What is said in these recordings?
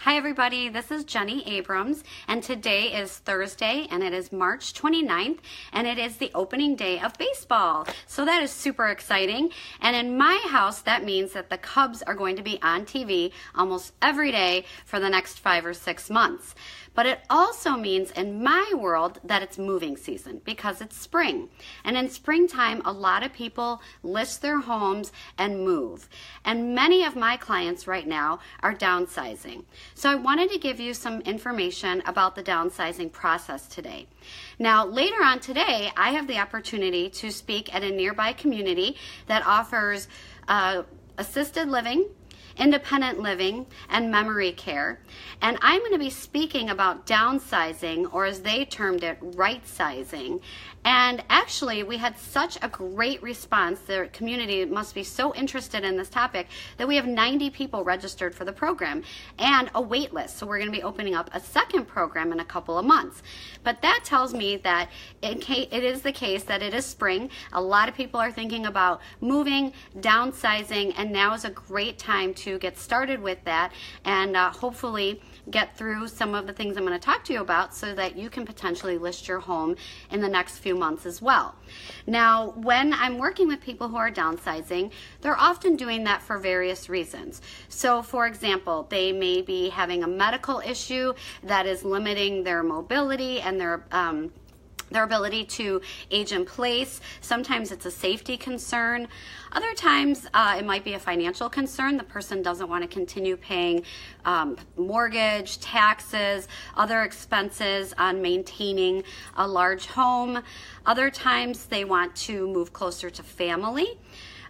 Hi everybody, this is Jenny Abrams, and today is Thursday, and it is March 29th, and it is the opening day of baseball. So that is super exciting, and in my house, that means that the Cubs are going to be on TV almost every day for the next 5 or 6 months. But it also means in my world that it's moving season because it's spring. And in springtime, a lot of people list their homes and move. And many of my clients right now are downsizing. So I wanted to give you some information about the downsizing process today. Now, later on today, I have the opportunity to speak at a nearby community that offers assisted living, independent living, and memory care. And I'm going to be speaking about downsizing, or as they termed it, right-sizing. And actually, we had such a great response. The community must be so interested in this topic that we have 90 people registered for the program and a wait list. So we're going to be opening up a second program in a couple of months. But that tells me that it is the case that it is spring. A lot of people are thinking about moving, downsizing, and now is a great time to get started with that and hopefully get through some of the things I'm going to talk to you about so that you can potentially list your home in the next few months as well. Now, when I'm working with people who are downsizing, they're often doing that for various reasons. So, for example, they may be having a medical issue that is limiting their mobility and their ability to age in place. Sometimes it's a safety concern. Other times it might be a financial concern. The person doesn't want to continue paying mortgage, taxes, other expenses on maintaining a large home. Other times they want to move closer to family.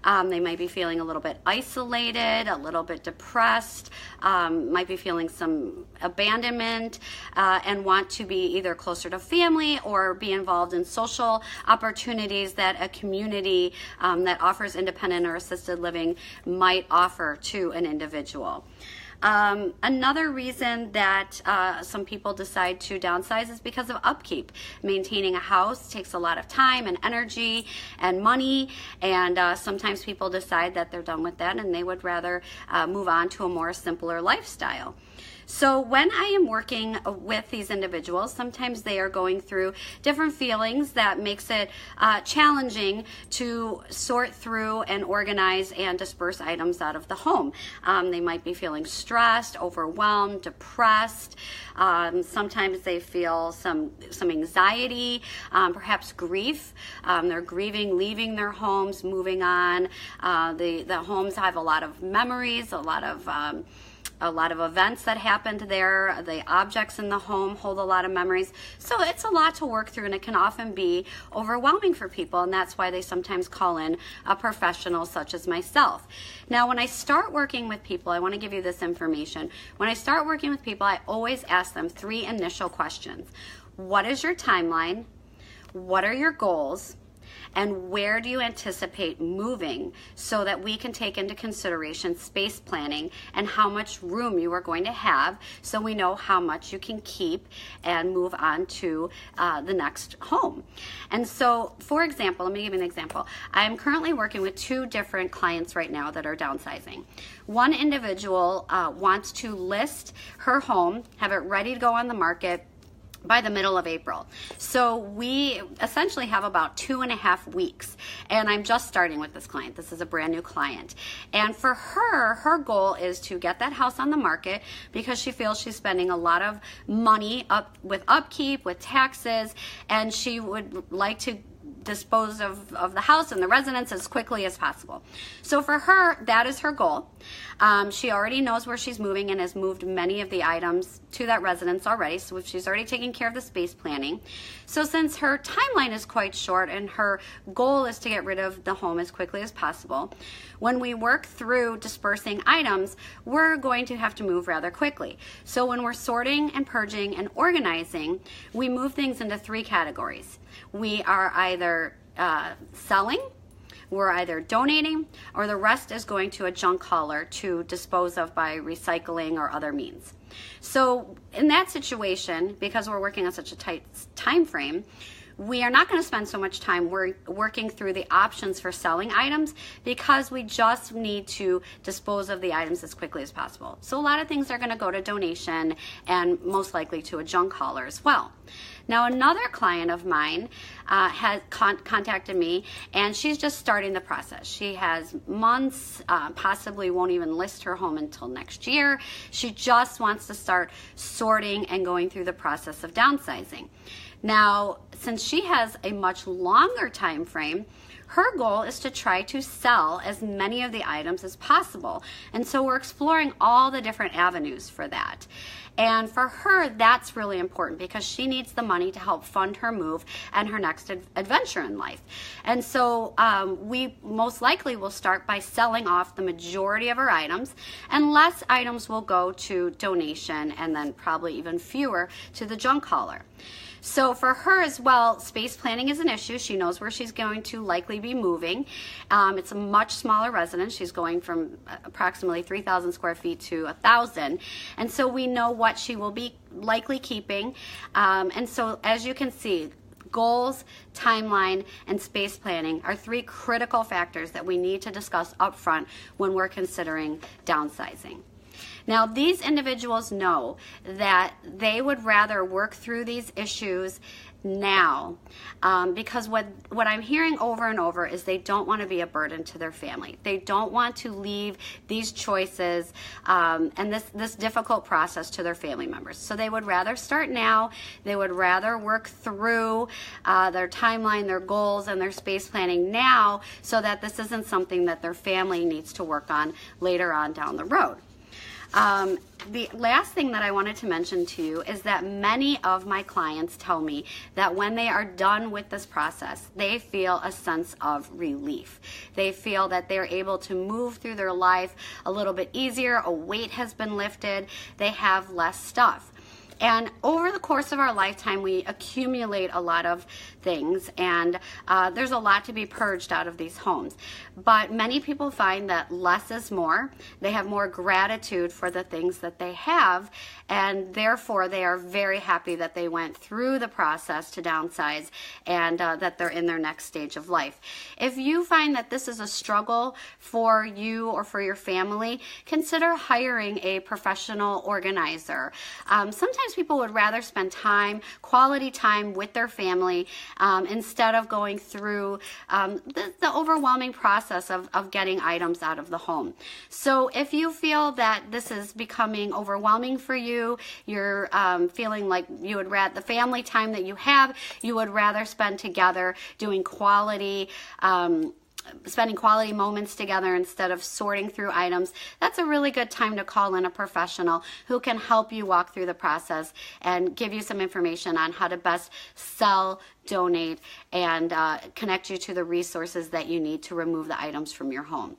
They might be feeling a little bit isolated, a little bit depressed, might be feeling some abandonment, and want to be either closer to family or be involved in social opportunities that a community that offers independent or assisted living might offer to an individual. Another reason that some people decide to downsize is because of upkeep. Maintaining a house takes a lot of time and energy and money, and sometimes people decide that they're done with that and they would rather move on to a more simpler lifestyle. So when I am working with these individuals, sometimes they are going through different feelings that makes it challenging to sort through and organize and disperse items out of the home. They might be feeling stressed, overwhelmed, depressed. Sometimes they feel some anxiety, perhaps grief. They're grieving, leaving their homes, moving on. The homes have a lot of memories, a lot of events that happened there. The objects in the home hold a lot of memories. So it's a lot to work through, and it can often be overwhelming for people, and that's why they sometimes call in a professional such as myself. Now, when I start working with people, I want to give you this information. When I start working with people, I always ask them 3 initial questions. What is your timeline? What are your goals? And where do you anticipate moving so that we can take into consideration space planning and how much room you are going to have so we know how much you can keep and move on to the next home. And so, for example, let me give you an example. I am currently working with 2 different clients right now that are downsizing. One individual wants to list her home, have it ready to go on the market by the middle of April. So we essentially have about 2.5 weeks, and I'm just starting with this client. This is a brand new client. And for her goal is to get that house on the market because she feels she's spending a lot of money with upkeep, with taxes, and she would like to dispose of the house and the residence as quickly as possible. So for her, that is her goal. She already knows where she's moving and has moved many of the items to that residence already, so she's already taken care of the space planning. So since her timeline is quite short and her goal is to get rid of the home as quickly as possible, when we work through dispersing items, we're going to have to move rather quickly. So when we're sorting and purging and organizing, we move things into 3 categories. We are either selling, we're either donating, or the rest is going to a junk hauler to dispose of by recycling or other means. So in that situation, because we're working on such a tight time frame, we are not going to spend so much time working through the options for selling items because we just need to dispose of the items as quickly as possible. So a lot of things are going to go to donation and most likely to a junk hauler as well. Now, another client of mine has contacted me, and she's just starting the process. She has months, possibly won't even list her home until next year. She just wants to start sorting and going through the process of downsizing. Now, since she has a much longer time frame, her goal is to try to sell as many of the items as possible. And so we're exploring all the different avenues for that. And for her, that's really important because she needs the money to help fund her move and her next adventure in life. And so we most likely will start by selling off the majority of her items, and less items will go to donation, and then probably even fewer to the junk hauler. So for her as well, space planning is an issue. She knows where she's going to likely be moving. It's a much smaller residence. She's going from approximately 3,000 square feet to 1,000. And so we know what she will be likely keeping. And so as you can see, goals, timeline, and space planning are three critical factors that we need to discuss up front when we're considering downsizing. Now, these individuals know that they would rather work through these issues now because what I'm hearing over and over is they don't want to be a burden to their family. They don't want to leave these choices and this difficult process to their family members. So they would rather start now. They would rather work through their timeline, their goals, and their space planning now so that this isn't something that their family needs to work on later on down the road. The last thing that I wanted to mention to you is that many of my clients tell me that when they are done with this process, they feel a sense of relief. They feel that they're able to move through their life a little bit easier, a weight has been lifted, they have less stuff. And over the course of our lifetime, we accumulate a lot of things, and there's a lot to be purged out of these homes. But many people find that less is more. They have more gratitude for the things that they have, and therefore they are very happy that they went through the process to downsize and that they're in their next stage of life. If you find that this is a struggle for you or for your family, consider hiring a professional organizer. Sometimes people would rather spend quality time with their family instead of going through the overwhelming process of getting items out of the home. So if you feel that this is becoming overwhelming for you, you're feeling like you would rather the family time that you would rather spend together doing spending quality moments together instead of sorting through items, that's a really good time to call in a professional who can help you walk through the process and give you some information on how to best sell, donate, and connect you to the resources that you need to remove the items from your home.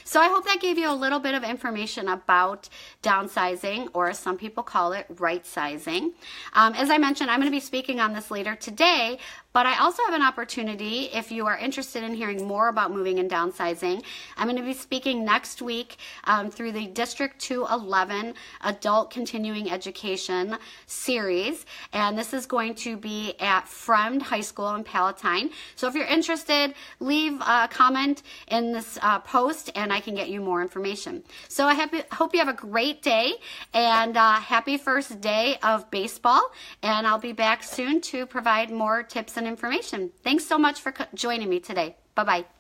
So I hope that gave you a little bit of information about downsizing, or as some people call it, right-sizing. As I mentioned, I'm going to be speaking on this later today, but I also have an opportunity, if you are interested in hearing more about moving and downsizing, I'm going to be speaking next week through the District 211 Adult Continuing Education series, and this is going to be at Fremd High School in Palatine. So if you're interested, leave a comment in this post and I can get you more information. So I hope you have a great day, and happy first day of baseball, and I'll be back soon to provide more tips and information. Thanks so much for joining me today. Bye-bye.